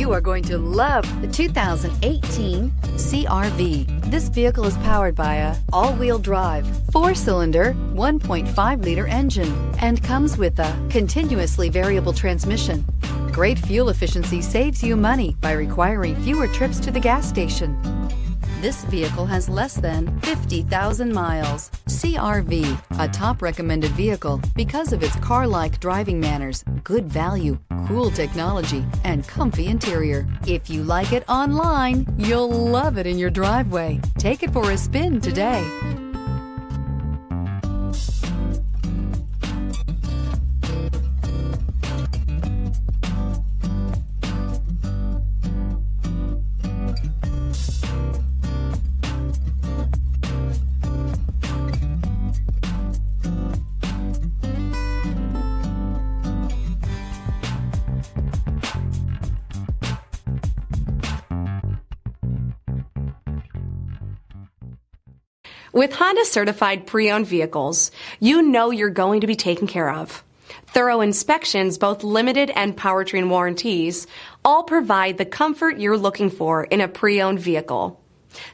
You are going to love the 2018 CR-V. This vehicle is powered by a all-wheel drive, 4-cylinder, 1.5-liter engine and comes with a continuously variable transmission. Great fuel efficiency saves you money by requiring fewer trips to the gas station. This vehicle has less than 50,000 miles. CR-V, a top recommended vehicle because of its car-like driving manners, good value, cool technology, and comfy interior. If you like it online, you'll love it in your driveway. Take it for a spin today. With Honda certified pre-owned vehicles, you know you're going to be taken care of. Thorough inspections, both limited and powertrain warranties, all provide the comfort you're looking for in a pre-owned vehicle.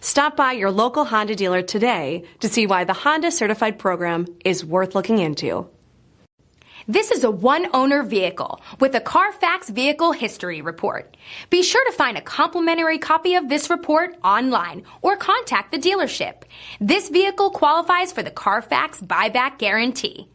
Stop by your local Honda dealer today to see why the Honda certified program is worth looking into. This is a one-owner vehicle with a Carfax Vehicle History Report. Be sure to find a complimentary copy of this report online or contact the dealership. This vehicle qualifies for the Carfax Buyback Guarantee.